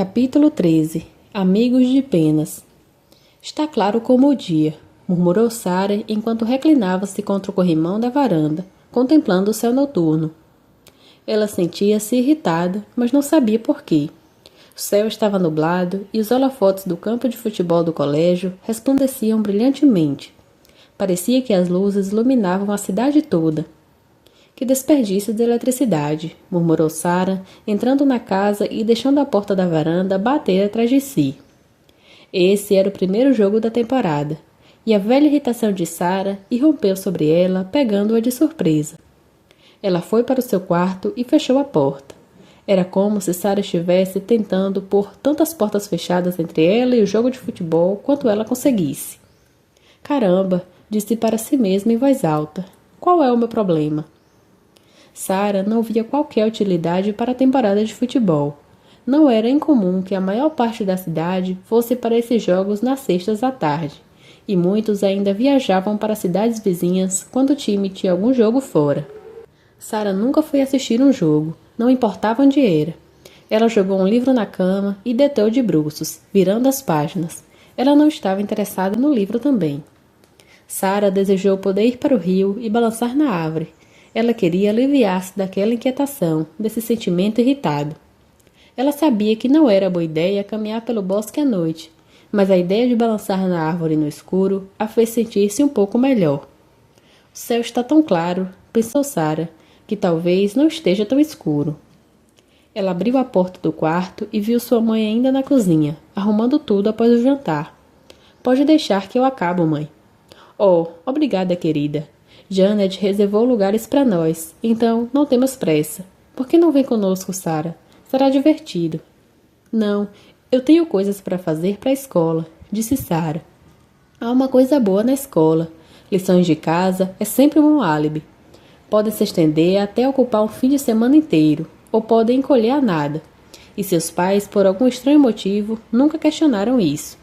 Capítulo 13. Amigos de penas. Está claro como o dia, murmurou Sara enquanto reclinava-se contra o corrimão da varanda, contemplando o céu noturno. Ela sentia-se irritada, mas não sabia por quê. O céu estava nublado e os holofotes do campo de futebol do colégio resplandeciam brilhantemente. Parecia que as luzes iluminavam a cidade toda. Que desperdício de eletricidade, murmurou Sara, entrando na casa e deixando a porta da varanda bater atrás de si. Esse era o primeiro jogo da temporada, e a velha irritação de Sara irrompeu sobre ela, pegando-a de surpresa. Ela foi para o seu quarto e fechou a porta. Era como se Sara estivesse tentando pôr tantas portas fechadas entre ela e o jogo de futebol quanto ela conseguisse. Caramba, disse para si mesma em voz alta. Qual é o meu problema? Sara não via qualquer utilidade para a temporada de futebol. Não era incomum que a maior parte da cidade fosse para esses jogos nas sextas à tarde, e muitos ainda viajavam para cidades vizinhas quando o time tinha algum jogo fora. Sara nunca foi assistir um jogo, não importava onde era. Ela jogou um livro na cama e deitou de bruços, virando as páginas. Ela não estava interessada no livro também. Sara desejou poder ir para o rio e balançar na árvore. Ela queria aliviar-se daquela inquietação, desse sentimento irritado. Ela sabia que não era boa ideia caminhar pelo bosque à noite, mas a ideia de balançar na árvore no escuro a fez sentir-se um pouco melhor. O céu está tão claro, pensou Sara, que talvez não esteja tão escuro. Ela abriu a porta do quarto e viu sua mãe ainda na cozinha, arrumando tudo após o jantar. Pode deixar que eu acabo, mãe. Oh, obrigada, querida. Janet reservou lugares para nós, então não temos pressa. Por que não vem conosco, Sara? Será divertido. Não, eu tenho coisas para fazer para a escola, disse Sara. Há uma coisa boa na escola. Lições de casa é sempre um álibi. Podem se estender até ocupar um fim de semana inteiro, ou podem encolher a nada. E seus pais, por algum estranho motivo, nunca questionaram isso.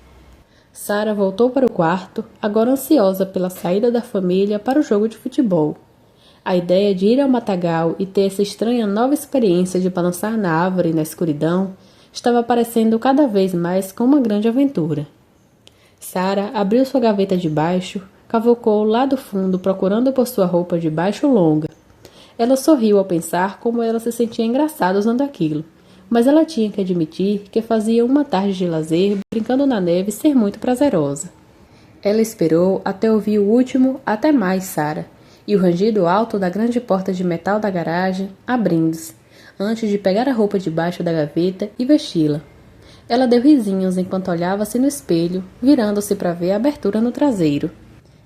Sara voltou para o quarto, agora ansiosa pela saída da família para o jogo de futebol. A ideia de ir ao matagal e ter essa estranha nova experiência de balançar na árvore na escuridão estava parecendo cada vez mais com uma grande aventura. Sara abriu sua gaveta de baixo, cavocou lá do fundo procurando por sua roupa de baixo longa. Ela sorriu ao pensar como ela se sentia engraçada usando aquilo. Mas ela tinha que admitir que fazia uma tarde de lazer brincando na neve ser muito prazerosa. Ela esperou até ouvir o último "até mais, Sara", e o rangido alto da grande porta de metal da garagem, abrindo-se, antes de pegar a roupa debaixo da gaveta e vesti-la. Ela deu risinhos enquanto olhava-se no espelho, virando-se para ver a abertura no traseiro.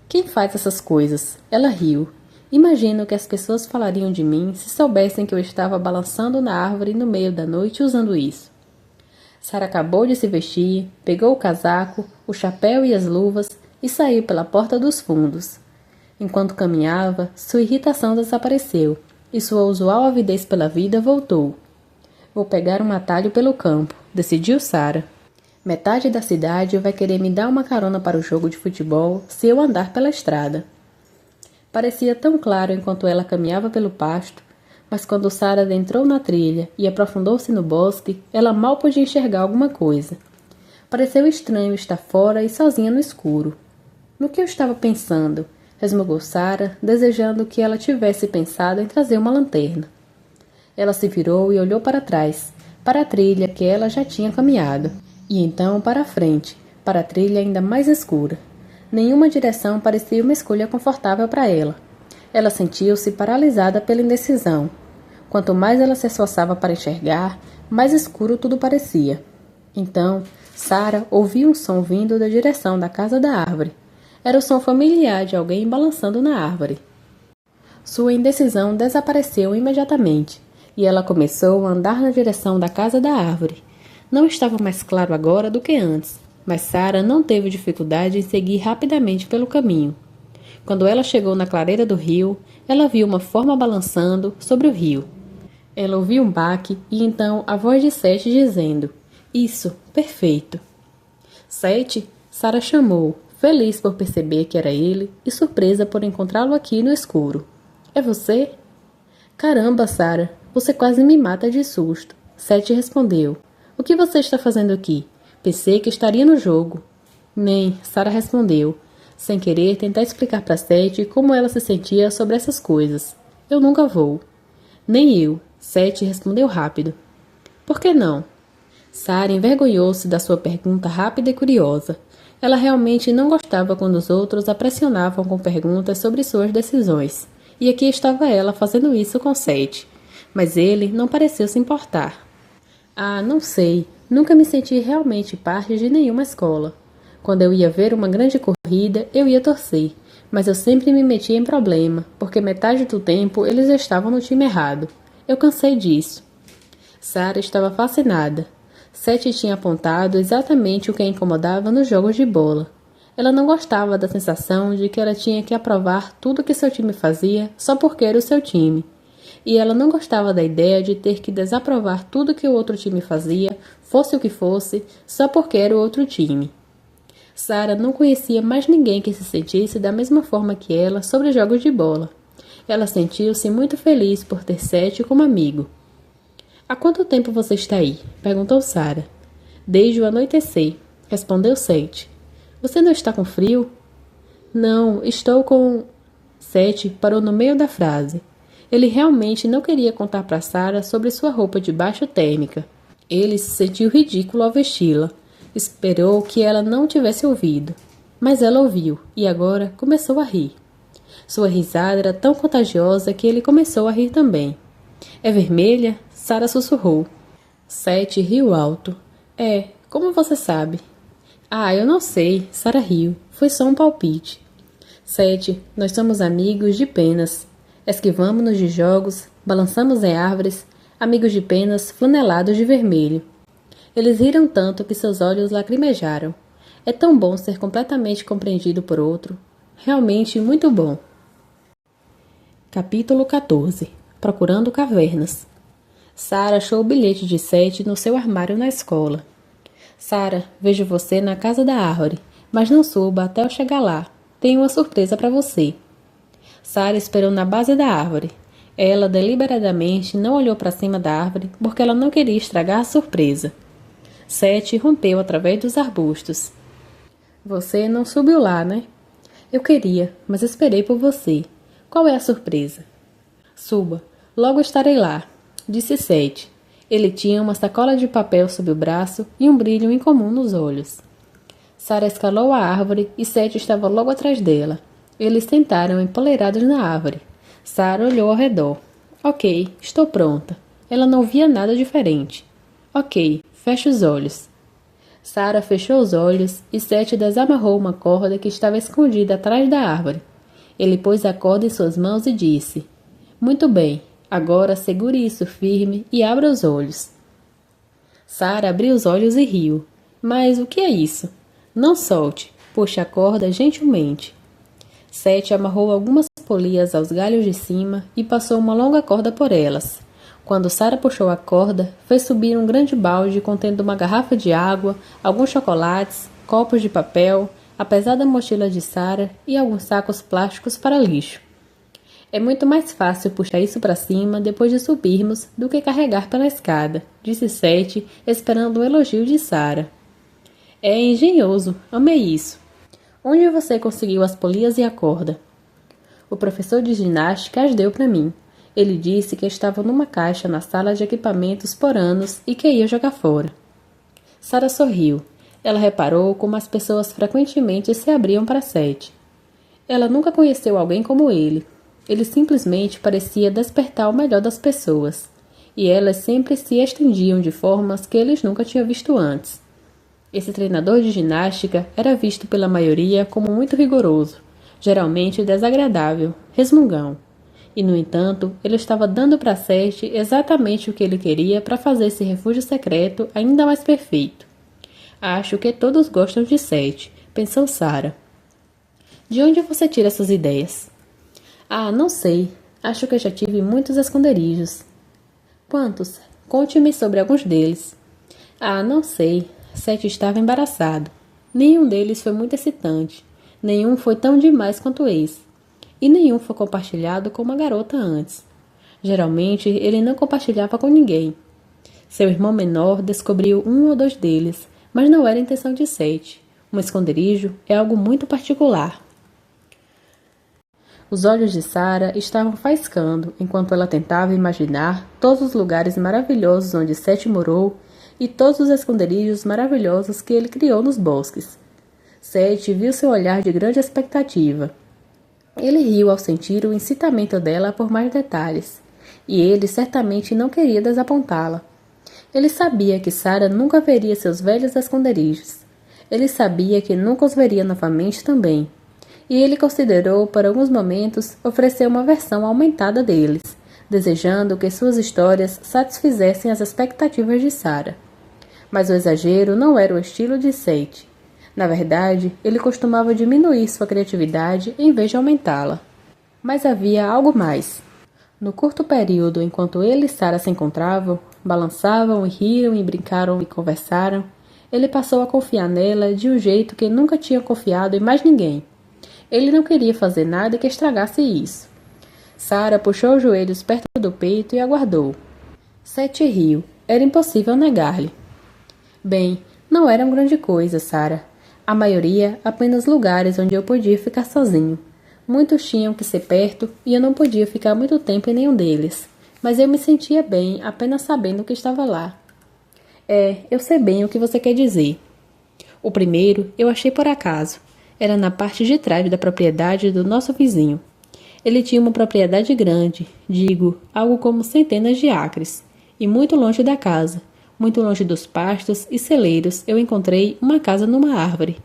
Quem faz essas coisas? Ela riu. Imagino que as pessoas falariam de mim se soubessem que eu estava balançando na árvore no meio da noite usando isso. Sara acabou de se vestir, pegou o casaco, o chapéu e as luvas e saiu pela porta dos fundos. Enquanto caminhava, sua irritação desapareceu e sua usual avidez pela vida voltou. Vou pegar um atalho pelo campo, decidiu Sara. Metade da cidade vai querer me dar uma carona para o jogo de futebol se eu andar pela estrada. Parecia tão claro enquanto ela caminhava pelo pasto, mas quando Sara adentrou na trilha e aprofundou-se no bosque, ela mal podia enxergar alguma coisa. Pareceu estranho estar fora e sozinha no escuro. No que eu estava pensando? Resmungou Sara, desejando que ela tivesse pensado em trazer uma lanterna. Ela se virou e olhou para trás, para a trilha que ela já tinha caminhado, e então para a frente, para a trilha ainda mais escura. Nenhuma direção parecia uma escolha confortável para ela. Ela sentiu-se paralisada pela indecisão. Quanto mais ela se esforçava para enxergar, mais escuro tudo parecia. Então, Sara ouviu um som vindo da direção da casa da árvore. Era o som familiar de alguém balançando na árvore. Sua indecisão desapareceu imediatamente, e ela começou a andar na direção da casa da árvore. Não estava mais claro agora do que antes. Mas Sara não teve dificuldade em seguir rapidamente pelo caminho. Quando ela chegou na clareira do rio, ela viu uma forma balançando sobre o rio. Ela ouviu um baque e então a voz de Sete dizendo: "Isso, perfeito." Sete, Sara chamou, feliz por perceber que era ele e surpresa por encontrá-lo aqui no escuro. "É você?" "Caramba, Sara, você quase me mata de susto." Sete respondeu. O que você está fazendo aqui? Pensei que estaria no jogo. Nem, Sara respondeu, sem querer tentar explicar para Sete como ela se sentia sobre essas coisas. Eu nunca vou. Nem eu, Sete respondeu rápido. Por que não? Sara envergonhou-se da sua pergunta rápida e curiosa. Ela realmente não gostava quando os outros a pressionavam com perguntas sobre suas decisões. E aqui estava ela fazendo isso com Sete. Mas ele não pareceu se importar. Ah, não sei. Nunca me senti realmente parte de nenhuma escola. Quando eu ia ver uma grande corrida, eu ia torcer. Mas eu sempre me metia em problema, porque metade do tempo eles estavam no time errado. Eu cansei disso. Sara estava fascinada. Sete tinha apontado exatamente o que a incomodava nos jogos de bola. Ela não gostava da sensação de que ela tinha que aprovar tudo que seu time fazia só porque era o seu time. E ela não gostava da ideia de ter que desaprovar tudo que o outro time fazia, fosse o que fosse, só porque era o outro time. Sara não conhecia mais ninguém que se sentisse da mesma forma que ela sobre jogos de bola. Ela sentiu-se muito feliz por ter Sete como amigo. Há quanto tempo você está aí? Perguntou Sara. Desde o anoitecer, respondeu Sete. Você não está com frio? Não, estou com... Sete parou no meio da frase. Ele realmente não queria contar para Sara sobre sua roupa de baixo térmica. Ele se sentiu ridículo ao vesti-la. Esperou que ela não tivesse ouvido. Mas ela ouviu e agora começou a rir. Sua risada era tão contagiosa que ele começou a rir também. É vermelha? Sara sussurrou. Sete riu alto. É, como você sabe? Ah, eu não sei. Sara riu. Foi só um palpite. Sete, nós somos amigos de penas. Esquivamo-nos de jogos, balançamos em árvores, amigos de penas flanelados de vermelho. Eles riram tanto que seus olhos lacrimejaram. É tão bom ser completamente compreendido por outro. Realmente muito bom. Capítulo 14. Procurando cavernas. Sara achou o bilhete de Sete no seu armário na escola. Sara, vejo você na casa da árvore, mas não suba até eu chegar lá. Tenho uma surpresa para você. Sara esperou na base da árvore. Ela deliberadamente não olhou para cima da árvore porque ela não queria estragar a surpresa. Sete rompeu através dos arbustos. Você não subiu lá, né? Eu queria, mas esperei por você. Qual é a surpresa? Suba, logo estarei lá, disse Sete. Ele tinha uma sacola de papel sob o braço e um brilho incomum nos olhos. Sara escalou a árvore e Sete estava logo atrás dela. Eles sentaram empoleirados na árvore. Sara olhou ao redor. Ok, estou pronta. Ela não via nada diferente. Ok, feche os olhos. Sara fechou os olhos e Sete desamarrou uma corda que estava escondida atrás da árvore. Ele pôs a corda em suas mãos e disse: Muito bem, agora segure isso firme e abra os olhos. Sara abriu os olhos e riu. Mas o que é isso? Não solte, puxe a corda gentilmente. Sete amarrou algumas polias aos galhos de cima e passou uma longa corda por elas. Quando Sara puxou a corda, fez subir um grande balde contendo uma garrafa de água, alguns chocolates, copos de papel, a pesada mochila de Sara e alguns sacos plásticos para lixo. É muito mais fácil puxar isso para cima depois de subirmos do que carregar pela escada, disse Sete, esperando o elogio de Sara. É engenhoso, amei isso. Onde você conseguiu as polias e a corda? O professor de ginástica as deu para mim. Ele disse que estava numa caixa na sala de equipamentos por anos e que ia jogar fora. Sara sorriu. Ela reparou como as pessoas frequentemente se abriam para Sete. Ela nunca conheceu alguém como ele. Ele simplesmente parecia despertar o melhor das pessoas. E elas sempre se estendiam de formas que eles nunca tinham visto antes. Esse treinador de ginástica era visto pela maioria como muito rigoroso, geralmente desagradável, resmungão. E, no entanto, ele estava dando para Sete exatamente o que ele queria para fazer esse refúgio secreto ainda mais perfeito. Acho que todos gostam de Sete, pensou Sara. De onde você tira essas ideias? Ah, não sei. Acho que já tive muitos esconderijos. Quantos? Conte-me sobre alguns deles. Ah, não sei. Sete estava embaraçado. Nenhum deles foi muito excitante. Nenhum foi tão demais quanto esse. E nenhum foi compartilhado com uma garota antes. Geralmente, ele não compartilhava com ninguém. Seu irmão menor descobriu um ou dois deles, mas não era a intenção de Sete. Um esconderijo é algo muito particular. Os olhos de Sarah estavam faiscando enquanto ela tentava imaginar todos os lugares maravilhosos onde Sete morou e todos os esconderijos maravilhosos que ele criou nos bosques. Sete viu seu olhar de grande expectativa. Ele riu ao sentir o incitamento dela por mais detalhes, e ele certamente não queria desapontá-la. Ele sabia que Sarah nunca veria seus velhos esconderijos. Ele sabia que nunca os veria novamente também. E ele considerou, por alguns momentos, oferecer uma versão aumentada deles, desejando que suas histórias satisfizessem as expectativas de Sarah. Mas o exagero não era o estilo de Sete. Na verdade, ele costumava diminuir sua criatividade em vez de aumentá-la. Mas havia algo mais. No curto período enquanto ele e Sarah se encontravam, balançavam e riram e brincaram e conversaram, ele passou a confiar nela de um jeito que nunca tinha confiado em mais ninguém. Ele não queria fazer nada que estragasse isso. Sarah puxou os joelhos perto do peito e aguardou. Sete riu. Era impossível negar-lhe. Bem, não eram grande coisa, Sarah. A maioria apenas lugares onde eu podia ficar sozinho. Muitos tinham que ser perto e eu não podia ficar muito tempo em nenhum deles. Mas eu me sentia bem apenas sabendo que estava lá. Eu sei bem o que você quer dizer. O primeiro eu achei por acaso. Era na parte de trás da propriedade do nosso vizinho. Ele tinha uma propriedade grande, digo, algo como centenas de acres, e muito longe da casa, muito longe dos pastos e celeiros, eu encontrei uma casa numa árvore.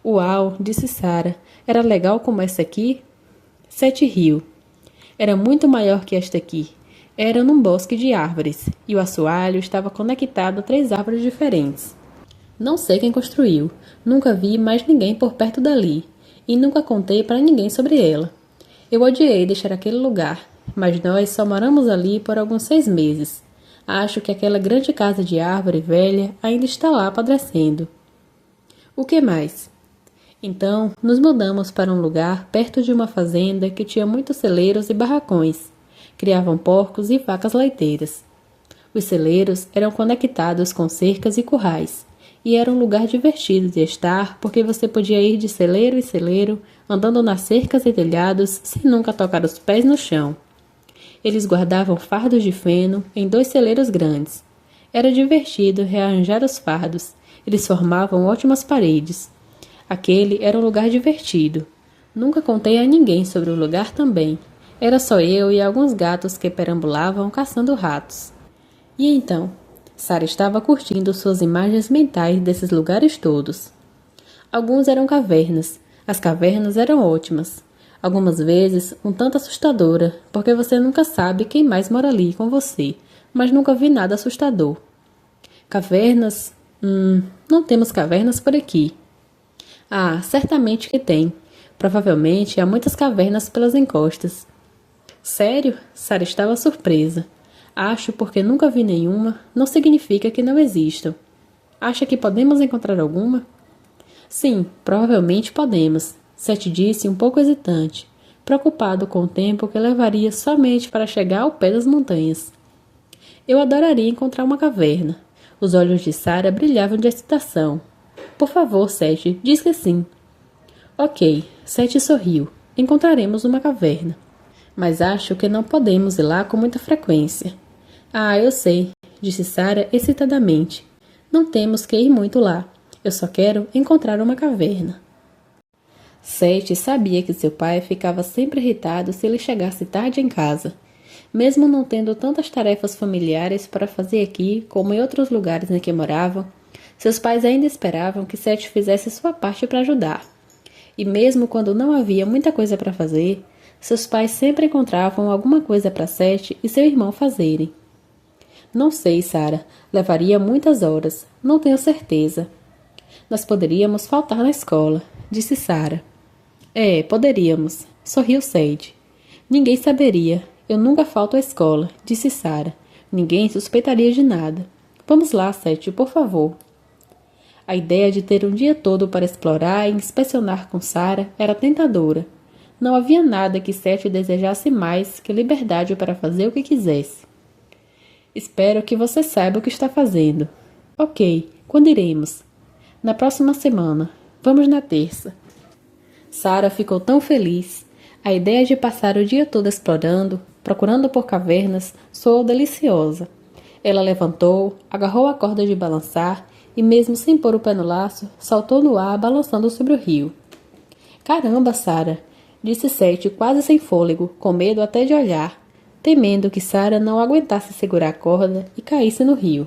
Uau, disse Sarah, era legal como essa aqui? Sete riu. Era muito maior que esta aqui. Era num bosque de árvores, e o assoalho estava conectado a 3 árvores diferentes. Não sei quem construiu, nunca vi mais ninguém por perto dali, e nunca contei para ninguém sobre ela. Eu odiei deixar aquele lugar, mas nós só moramos ali por alguns 6 meses. Acho que aquela grande casa de árvore velha ainda está lá apodrecendo. O que mais? Então, nos mudamos para um lugar perto de uma fazenda que tinha muitos celeiros e barracões. Criavam porcos e vacas leiteiras. Os celeiros eram conectados com cercas e currais, e era um lugar divertido de estar porque você podia ir de celeiro em celeiro, andando nas cercas e telhados sem nunca tocar os pés no chão. Eles guardavam fardos de feno em 2 celeiros grandes. Era divertido rearranjar os fardos. Eles formavam ótimas paredes. Aquele era um lugar divertido. Nunca contei a ninguém sobre o lugar também. Era só eu e alguns gatos que perambulavam caçando ratos. E então? Sarah estava curtindo suas imagens mentais desses lugares todos. Alguns eram cavernas. As cavernas eram ótimas. Algumas vezes um tanto assustadora, porque você nunca sabe quem mais mora ali com você, mas nunca vi nada assustador. Cavernas? Não temos cavernas por aqui. Ah, certamente que tem. Provavelmente há muitas cavernas pelas encostas. Sério? Sarah estava surpresa. Acho porque nunca vi nenhuma, não significa que não existam. Acha que podemos encontrar alguma? Sim, provavelmente podemos, Sete disse um pouco hesitante, preocupado com o tempo que levaria somente para chegar ao pé das montanhas. Eu adoraria encontrar uma caverna. Os olhos de Sarah brilhavam de excitação. Por favor, Sete, diz que sim. Ok, Sete sorriu. Encontraremos uma caverna. Mas acho que não podemos ir lá com muita frequência. Ah, eu sei, disse Sarah excitadamente. Não temos que ir muito lá. Eu só quero encontrar uma caverna. Sete sabia que seu pai ficava sempre irritado se ele chegasse tarde em casa. Mesmo não tendo tantas tarefas familiares para fazer aqui como em outros lugares em que moravam, seus pais ainda esperavam que Sete fizesse sua parte para ajudar. E mesmo quando não havia muita coisa para fazer, seus pais sempre encontravam alguma coisa para Sete e seu irmão fazerem. Não sei, Sarah. Levaria muitas horas. Não tenho certeza. Nós poderíamos faltar na escola, disse Sarah. Poderíamos, sorriu Sage. Ninguém saberia. Eu nunca falto à escola, disse Sarah. Ninguém suspeitaria de nada. Vamos lá, Sete, por favor. A ideia de ter um dia todo para explorar e inspecionar com Sarah era tentadora. Não havia nada que Sete desejasse mais que liberdade para fazer o que quisesse. Espero que você saiba o que está fazendo. Ok, quando iremos? Na próxima semana. Vamos na terça. Sara ficou tão feliz. A ideia de passar o dia todo explorando, procurando por cavernas, soou deliciosa. Ela levantou, agarrou a corda de balançar e, mesmo sem pôr o pé no laço, saltou no ar, balançando sobre o rio. Caramba, Sara! Disse Sete, quase sem fôlego, com medo até de olhar, temendo que Sara não aguentasse segurar a corda e caísse no rio.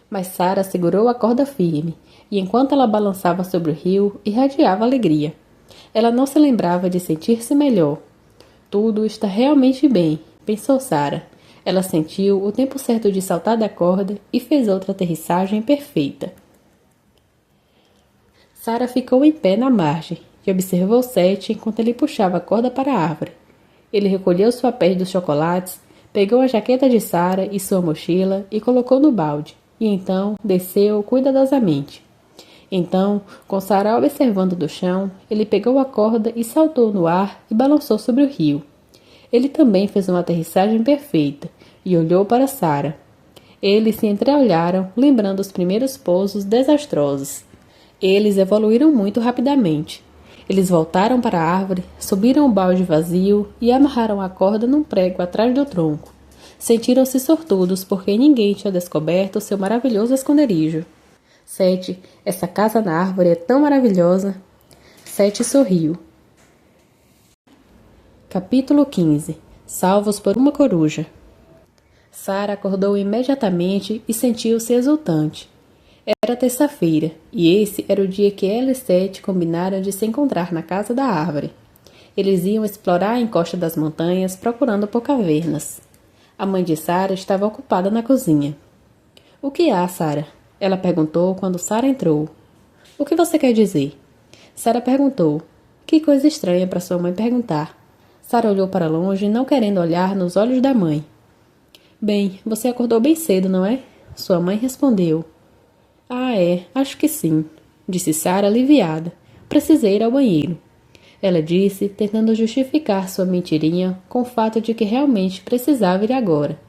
Mas Sara segurou a corda firme, e enquanto ela balançava sobre o rio, irradiava alegria. Ela não se lembrava de sentir-se melhor. Tudo está realmente bem, pensou Sara. Ela sentiu o tempo certo de saltar da corda e fez outra aterrissagem perfeita. Sara ficou em pé na margem e observou Sete enquanto ele puxava a corda para a árvore. Ele recolheu os papéis dos chocolates, pegou a jaqueta de Sara e sua mochila e colocou no balde, e então desceu cuidadosamente. Então, com Sara observando do chão, ele pegou a corda e saltou no ar e balançou sobre o rio. Ele também fez uma aterrissagem perfeita e olhou para Sara. Eles se entreolharam, lembrando os primeiros pousos desastrosos. Eles evoluíram muito rapidamente. Eles voltaram para a árvore, subiram o balde vazio e amarraram a corda num prego atrás do tronco. Sentiram-se sortudos porque ninguém tinha descoberto seu maravilhoso esconderijo. Sete, essa casa na árvore é tão maravilhosa. Sete sorriu. Capítulo 15. Salvos por uma coruja. Sara acordou imediatamente e sentiu-se exultante. Era terça-feira, e esse era o dia que ela e Sete combinaram de se encontrar na casa da árvore. Eles iam explorar a encosta das montanhas procurando por cavernas. A mãe de Sara estava ocupada na cozinha. — O que há, Sara? Ela perguntou quando Sara entrou. — O que você quer dizer? Sara perguntou. Que coisa estranha para sua mãe perguntar. Sara olhou para longe, não querendo olhar nos olhos da mãe. — Bem, você acordou bem cedo, não é? Sua mãe respondeu. — Ah, é, acho que sim, disse Sara aliviada. Precisei ir ao banheiro. Ela disse, tentando justificar sua mentirinha com o fato de que realmente precisava ir agora.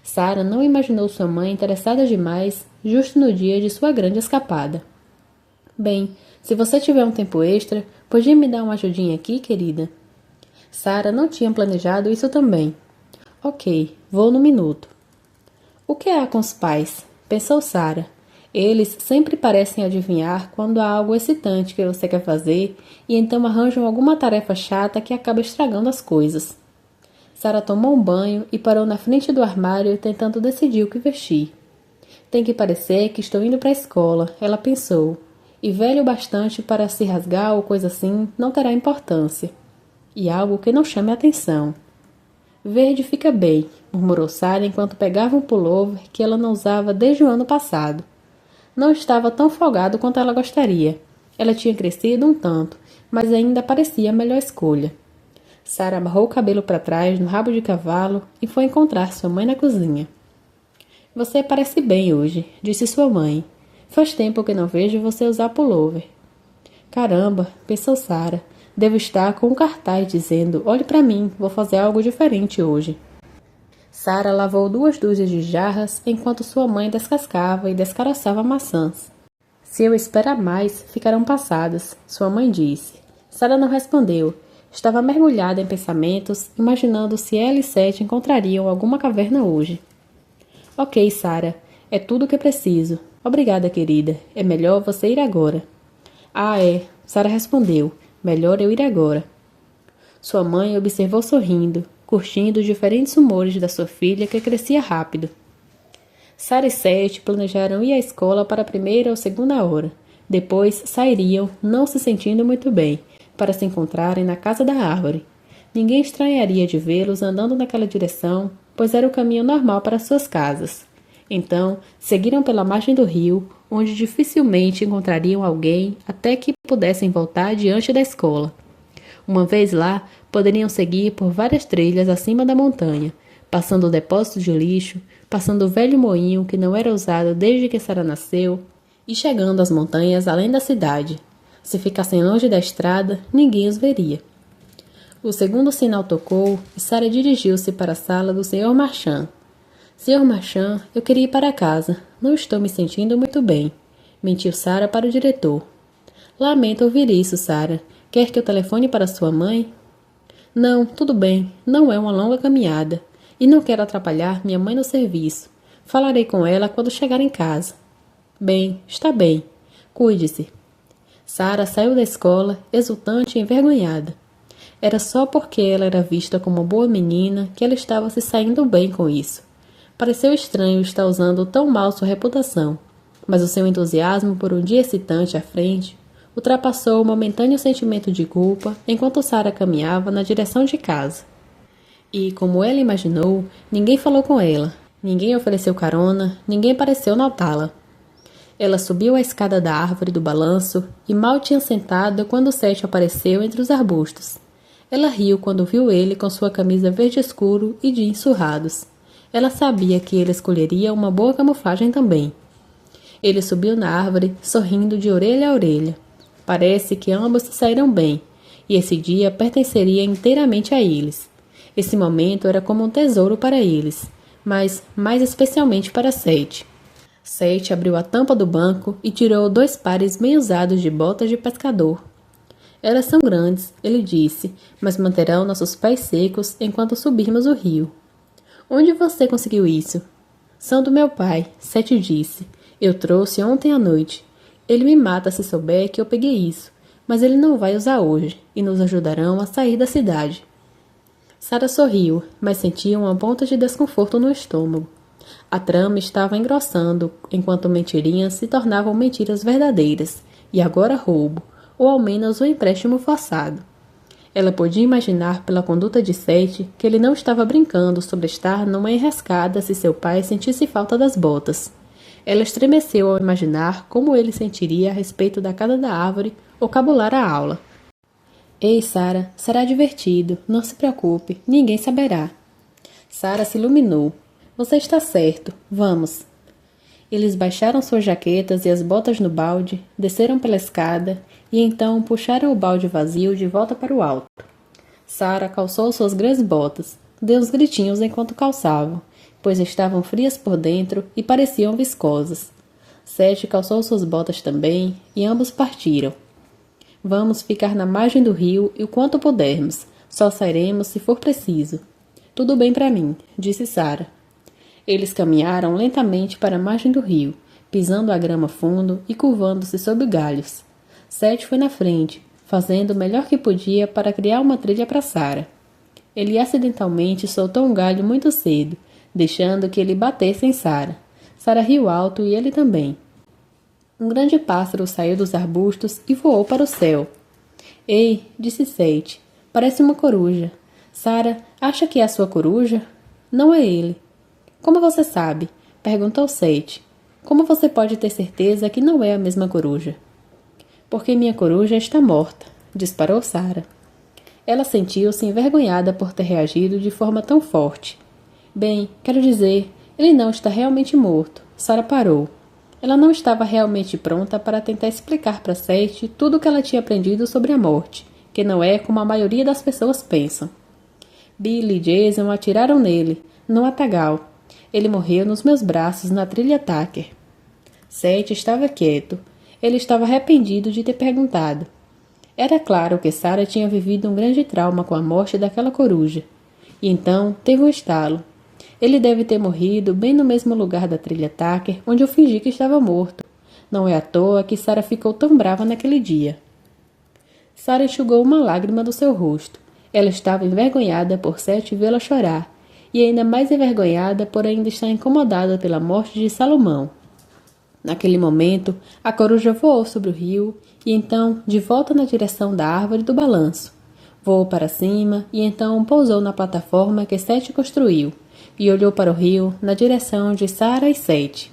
Sara não imaginou sua mãe interessada demais justo no dia de sua grande escapada. — Bem, se você tiver um tempo extra, podia me dar uma ajudinha aqui, querida? Sara não tinha planejado isso também. — Ok, vou no minuto. — O que há com os pais? Pensou Sara. Eles sempre parecem adivinhar quando há algo excitante que você quer fazer e então arranjam alguma tarefa chata que acaba estragando as coisas. Sara tomou um banho e parou na frente do armário tentando decidir o que vestir. Tem que parecer que estou indo para a escola, ela pensou, e velho bastante para se rasgar ou coisa assim não terá importância. E algo que não chame a atenção. Verde fica bem, murmurou Sara enquanto pegava um pullover que ela não usava desde o ano passado. Não estava tão folgado quanto ela gostaria. Ela tinha crescido um tanto, mas ainda parecia a melhor escolha. Sara amarrou o cabelo para trás no rabo de cavalo e foi encontrar sua mãe na cozinha. — Você parece bem hoje, disse sua mãe. Faz tempo que não vejo você usar pullover. Caramba, pensou Sara. Devo estar com um cartaz dizendo, olhe para mim, vou fazer algo diferente hoje. Sara lavou 2 dúzias de jarras enquanto sua mãe descascava e descaraçava maçãs. Se eu esperar mais, ficarão passadas, sua mãe disse. Sara não respondeu. Estava mergulhada em pensamentos, imaginando se ela e Sete encontrariam alguma caverna hoje. Ok, Sara, é tudo o que preciso. Obrigada, querida. É melhor você ir agora. Ah, é, Sara respondeu. Melhor eu ir agora. Sua mãe observou sorrindo, curtindo os diferentes humores da sua filha que crescia rápido. Sara e Sete planejaram ir à escola para a primeira ou segunda hora. Depois sairiam, não se sentindo muito bem, para se encontrarem na casa da árvore. Ninguém estranharia de vê-los andando naquela direção, pois era o caminho normal para suas casas. Então, seguiram pela margem do rio, onde dificilmente encontrariam alguém até que pudessem voltar diante da escola. Uma vez lá, poderiam seguir por várias trilhas acima da montanha, passando o depósito de lixo, passando o velho moinho que não era usado desde que Sara nasceu, e chegando às montanhas além da cidade. Se ficassem longe da estrada, ninguém os veria. O segundo sinal tocou e Sara dirigiu-se para a sala do Sr. Marchand. Senhor Marchand, eu queria ir para casa. Não estou me sentindo muito bem. Mentiu Sara para o diretor. Lamento ouvir isso, Sara. Quer que eu telefone para sua mãe? Não, tudo bem. Não é uma longa caminhada. E não quero atrapalhar minha mãe no serviço. Falarei com ela quando chegar em casa. Bem, está bem. Cuide-se. Sara saiu da escola, exultante e envergonhada. Era só porque ela era vista como uma boa menina que ela estava se saindo bem com isso. Pareceu estranho estar usando tão mal sua reputação, mas o seu entusiasmo por um dia excitante à frente ultrapassou o momentâneo sentimento de culpa enquanto Sara caminhava na direção de casa. E, como ela imaginou, ninguém falou com ela, ninguém ofereceu carona, ninguém pareceu notá-la. Ela subiu a escada da árvore do balanço e mal tinha sentado quando Sete apareceu entre os arbustos. Ela riu quando viu ele com sua camisa verde escuro e jeans surrados. Ela sabia que ele escolheria uma boa camuflagem também. Ele subiu na árvore, sorrindo de orelha a orelha. Parece que ambos se saíram bem, e esse dia pertenceria inteiramente a eles. Esse momento era como um tesouro para eles, mas mais especialmente para Sete. Sete abriu a tampa do banco e tirou 2 pares bem usados de botas de pescador. Elas são grandes, ele disse, mas manterão nossos pés secos enquanto subirmos o rio. Onde você conseguiu isso? São do meu pai, Sete disse. Eu trouxe ontem à noite. Ele me mata se souber que eu peguei isso, mas ele não vai usar hoje, e nos ajudarão a sair da cidade. Sara sorriu, mas sentia uma ponta de desconforto no estômago. A trama estava engrossando, enquanto mentirinhas se tornavam mentiras verdadeiras, e agora roubo, ou ao menos um empréstimo forçado. Ela podia imaginar pela conduta de Sete que ele não estava brincando sobre estar numa enrascada se seu pai sentisse falta das botas. Ela estremeceu ao imaginar como ele sentiria a respeito da casa da árvore ou cabular a aula. Ei, Sara, será divertido, não se preocupe, ninguém saberá. Sara se iluminou. Você está certo, vamos. Eles baixaram suas jaquetas e as botas no balde, desceram pela escada e então puxaram o balde vazio de volta para o alto. Sara calçou suas grandes botas, deu uns gritinhos enquanto calçavam, pois estavam frias por dentro e pareciam viscosas. Sete calçou suas botas também e ambos partiram. Vamos ficar na margem do rio e o quanto pudermos, só sairemos se for preciso. Tudo bem para mim, disse Sara. Eles caminharam lentamente para a margem do rio, pisando a grama fundo e curvando-se sob galhos. Sete foi na frente, fazendo o melhor que podia para criar uma trilha para Sara. Ele acidentalmente soltou um galho muito cedo, deixando que ele batesse em Sara. Sara riu alto e ele também. Um grande pássaro saiu dos arbustos e voou para o céu. Ei, disse Sete, parece uma coruja. Sara, acha que é a sua coruja? Não é ele. Como você sabe? Perguntou Sete. Como você pode ter certeza que não é a mesma coruja? Porque minha coruja está morta, disparou Sara. Ela sentiu-se envergonhada por ter reagido de forma tão forte. Bem, quero dizer, ele não está realmente morto. Sara parou. Ela não estava realmente pronta para tentar explicar para Sete tudo o que ela tinha aprendido sobre a morte, que não é como a maioria das pessoas pensam. Billy e Jason atiraram nele, no matagal. Ele morreu nos meus braços na trilha Tucker. Sete estava quieto. Ele estava arrependido de ter perguntado. Era claro que Sara tinha vivido um grande trauma com a morte daquela coruja. E então teve um estalo. Ele deve ter morrido bem no mesmo lugar da trilha Tucker onde eu fingi que estava morto. Não é à toa que Sara ficou tão brava naquele dia. Sara enxugou uma lágrima do seu rosto. Ela estava envergonhada por Sete vê-la chorar, e ainda mais envergonhada por ainda estar incomodada pela morte de Salomão. Naquele momento, a coruja voou sobre o rio e então de volta na direção da árvore do balanço. Voou para cima e então pousou na plataforma que Sete construiu e olhou para o rio na direção de Sara e Sete.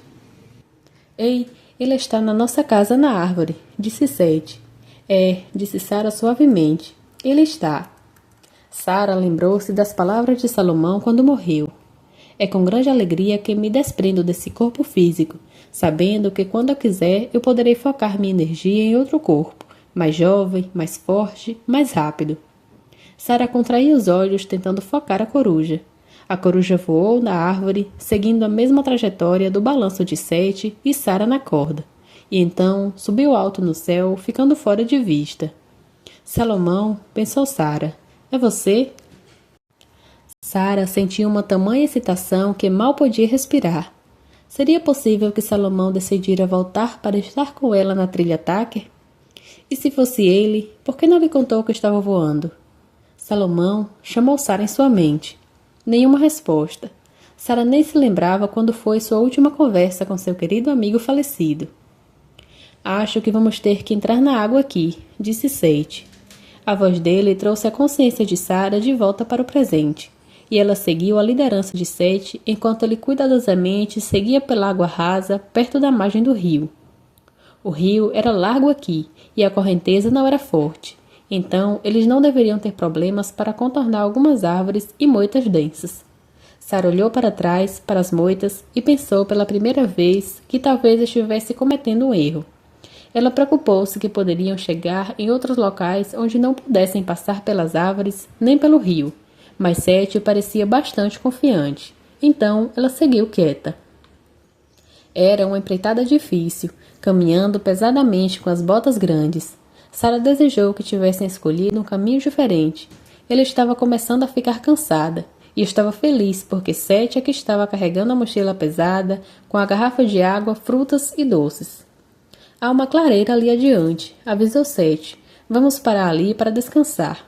Ei, ele está na nossa casa na árvore, disse Sete. É, disse Sara suavemente. Ele está. Sara lembrou-se das palavras de Salomão quando morreu. É com grande alegria que me desprendo desse corpo físico, sabendo que quando eu quiser eu poderei focar minha energia em outro corpo, mais jovem, mais forte, mais rápido. Sara contraía os olhos tentando focar a coruja. A coruja voou na árvore, seguindo a mesma trajetória do balanço de Sete e Sara na corda, e então subiu alto no céu, ficando fora de vista. Salomão, pensou Sara, é você? Sara sentiu uma tamanha excitação que mal podia respirar. Seria possível que Salomão decidira voltar para estar com ela na trilha Tucker? E se fosse ele, por que não lhe contou que estava voando? Salomão chamou Sara em sua mente. Nenhuma resposta. Sara nem se lembrava quando foi sua última conversa com seu querido amigo falecido. Acho que vamos ter que entrar na água aqui, disse Sete. A voz dele trouxe a consciência de Sara de volta para o presente, e ela seguiu a liderança de Sete enquanto ele cuidadosamente seguia pela água rasa perto da margem do rio. O rio era largo aqui e a correnteza não era forte, então eles não deveriam ter problemas para contornar algumas árvores e moitas densas. Sara olhou para trás, para as moitas, e pensou pela primeira vez que talvez estivesse cometendo um erro. Ela preocupou-se que poderiam chegar em outros locais onde não pudessem passar pelas árvores nem pelo rio, mas Sete parecia bastante confiante. Então ela seguiu quieta. Era uma empreitada difícil, caminhando pesadamente com as botas grandes. Sara desejou que tivessem escolhido um caminho diferente. Ela estava começando a ficar cansada, e estava feliz porque Sete é que estava carregando a mochila pesada, com a garrafa de água, frutas e doces. Há uma clareira ali adiante, avisou Sete. Vamos parar ali para descansar.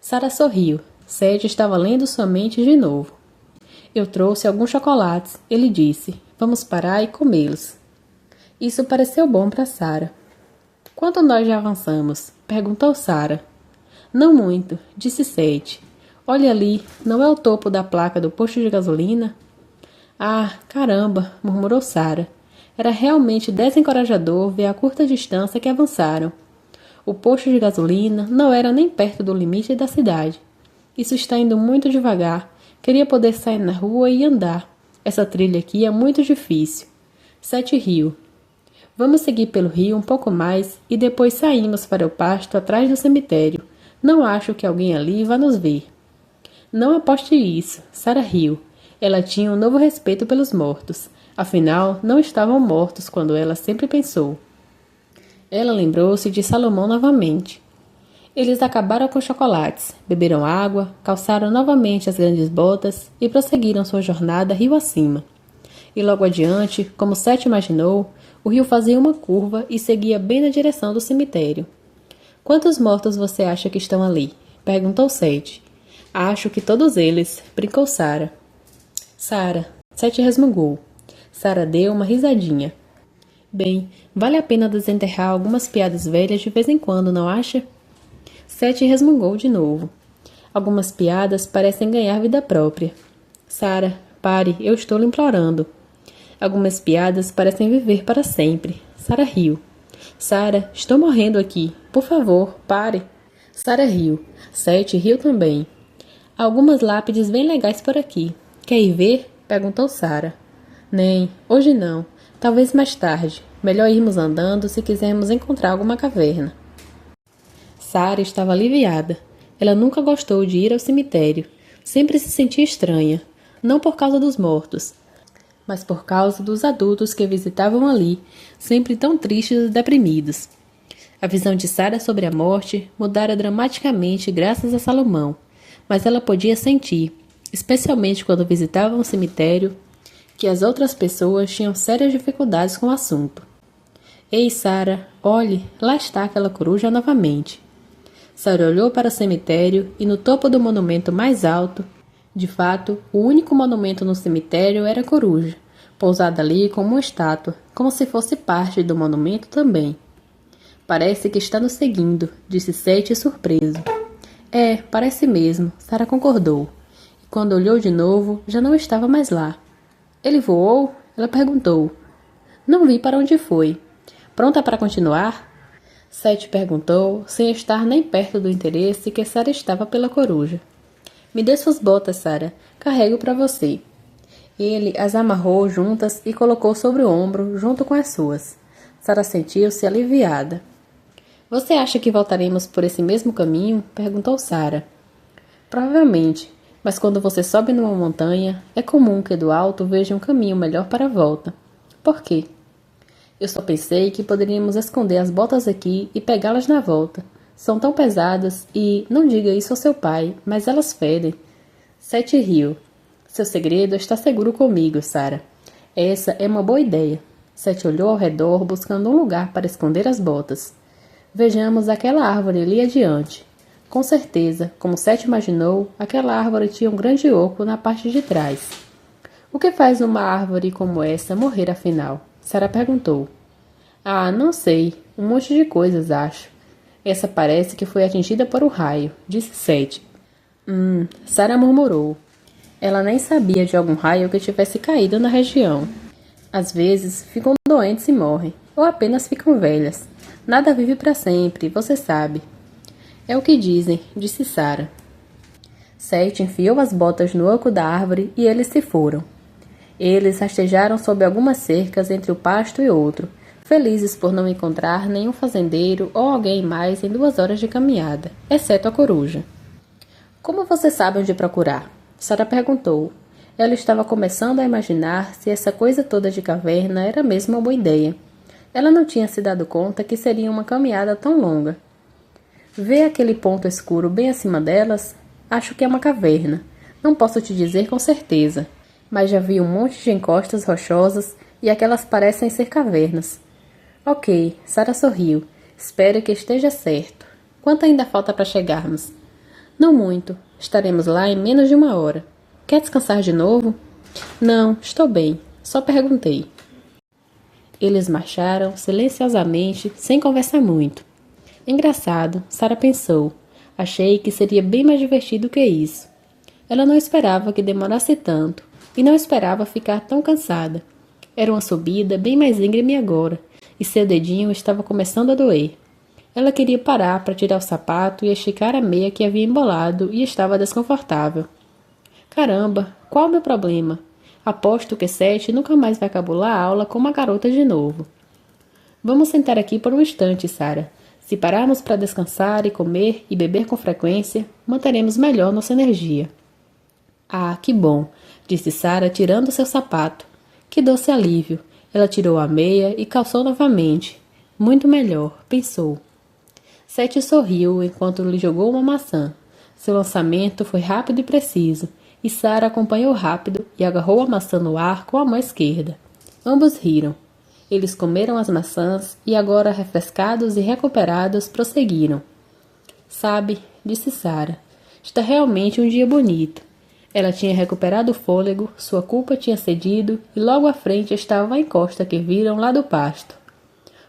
Sara sorriu. Sete estava lendo sua mente de novo. Eu trouxe alguns chocolates, ele disse. Vamos parar e comê-los. Isso pareceu bom para Sara. Quanto nós já avançamos? Perguntou Sara. Não muito, disse Sete. Olha ali, não é o topo da placa do posto de gasolina? Ah, caramba, murmurou Sara. Era realmente desencorajador ver a curta distância que avançaram. O posto de gasolina não era nem perto do limite da cidade. Isso está indo muito devagar. Queria poder sair na rua e andar. Essa trilha aqui é muito difícil. Sete riu. Vamos seguir pelo rio um pouco mais e depois saímos para o pasto atrás do cemitério. Não acho que alguém ali vá nos ver. Não aposte isso, Sara riu. Ela tinha um novo respeito pelos mortos. Afinal, não estavam mortos quando ela sempre pensou. Ela lembrou-se de Salomão novamente. Eles acabaram com os chocolates, beberam água, calçaram novamente as grandes botas e prosseguiram sua jornada rio acima. E logo adiante, como Sete imaginou, o rio fazia uma curva e seguia bem na direção do cemitério. Quantos mortos você acha que estão ali? Perguntou Sete. Acho que todos eles, brincou Sara. Sara, Sete resmungou. Sara deu uma risadinha. Bem, vale a pena desenterrar algumas piadas velhas de vez em quando, não acha? Sete resmungou de novo. Algumas piadas parecem ganhar vida própria. Sara, pare, eu estou lhe implorando. Algumas piadas parecem viver para sempre. Sara riu. Sara, estou morrendo aqui. Por favor, pare. Sara riu. Sete riu também. Há algumas lápides bem legais por aqui. Quer ir ver? Perguntou Sara. Nem, hoje não. Talvez mais tarde. Melhor irmos andando se quisermos encontrar alguma caverna. Sara estava aliviada. Ela nunca gostou de ir ao cemitério. Sempre se sentia estranha. Não por causa dos mortos, mas por causa dos adultos que visitavam ali, sempre tão tristes e deprimidos. A visão de Sara sobre a morte mudara dramaticamente graças a Salomão, mas ela podia sentir, especialmente quando visitavam o cemitério, que as outras pessoas tinham sérias dificuldades com o assunto. Ei, Sara, olhe, lá está aquela coruja novamente. Sara olhou para o cemitério e no topo do monumento mais alto, de fato, o único monumento no cemitério era a coruja, pousada ali como uma estátua, como se fosse parte do monumento também. Parece que está nos seguindo, disse Sete surpreso. É, parece mesmo, Sara concordou. E quando olhou de novo, já não estava mais lá. Ele voou? Ela perguntou. Não vi para onde foi. Pronta para continuar? Sete perguntou, sem estar nem perto do interesse que Sara estava pela coruja. Me dê suas botas, Sara. Carrego para você. Ele as amarrou juntas e colocou sobre o ombro, junto com as suas. Sara sentiu-se aliviada. Você acha que voltaremos por esse mesmo caminho? Perguntou Sara. Provavelmente. Mas quando você sobe numa montanha, é comum que do alto veja um caminho melhor para a volta. Por quê? Eu só pensei que poderíamos esconder as botas aqui e pegá-las na volta. São tão pesadas e, não diga isso ao seu pai, mas elas fedem. Sete riu. Seu segredo está seguro comigo, Sarah. Essa é uma boa ideia. Sete olhou ao redor buscando um lugar para esconder as botas. Vejamos aquela árvore ali adiante. Com certeza, como Sete imaginou, aquela árvore tinha um grande oco na parte de trás. O que faz uma árvore como essa morrer afinal? Sarah perguntou. Ah, não sei. Um monte de coisas, acho. Essa parece que foi atingida por um raio, disse Sete. Sarah murmurou. Ela nem sabia de algum raio que tivesse caído na região. Às vezes, ficam doentes e morrem, ou apenas ficam velhas. Nada vive para sempre, você sabe. É o que dizem, disse Sarah. Sete enfiou as botas no oco da árvore e eles se foram. Eles rastejaram sob algumas cercas entre o pasto e outro, felizes por não encontrar nenhum fazendeiro ou alguém mais em 2 horas de caminhada, exceto a coruja. Como você sabe onde procurar? Sarah perguntou. Ela estava começando a imaginar se essa coisa toda de caverna era mesmo uma boa ideia. Ela não tinha se dado conta que seria uma caminhada tão longa. Vê aquele ponto escuro bem acima delas? Acho que é uma caverna. Não posso te dizer com certeza, mas já vi um monte de encostas rochosas e aquelas parecem ser cavernas. Ok, Sarah sorriu. Espero que esteja certo. Quanto ainda falta para chegarmos? Não muito. Estaremos lá em menos de 1 hora. Quer descansar de novo? Não, estou bem. Só perguntei. Eles marcharam silenciosamente, sem conversar muito. Engraçado, Sarah pensou. Achei que seria bem mais divertido que isso. Ela não esperava que demorasse tanto, e não esperava ficar tão cansada. Era uma subida bem mais íngreme agora, e seu dedinho estava começando a doer. Ela queria parar para tirar o sapato e esticar a meia que havia embolado e estava desconfortável. Caramba, qual o meu problema? Aposto que Sete nunca mais vai cabular a aula com uma garota de novo. Vamos sentar aqui por um instante, Sarah. Se pararmos para descansar e comer e beber com frequência, manteremos melhor nossa energia. Ah, que bom, disse Sarah tirando seu sapato. Que doce alívio. Ela tirou a meia e calçou novamente. Muito melhor, pensou. Sete sorriu enquanto lhe jogou uma maçã. Seu lançamento foi rápido e preciso, e Sarah acompanhou rápido e agarrou a maçã no ar com a mão esquerda. Ambos riram. Eles comeram as maçãs e agora, refrescados e recuperados, prosseguiram. Sabe, disse Sarah, está realmente um dia bonito. Ela tinha recuperado o fôlego, sua culpa tinha cedido e logo à frente estava a encosta que viram lá do pasto.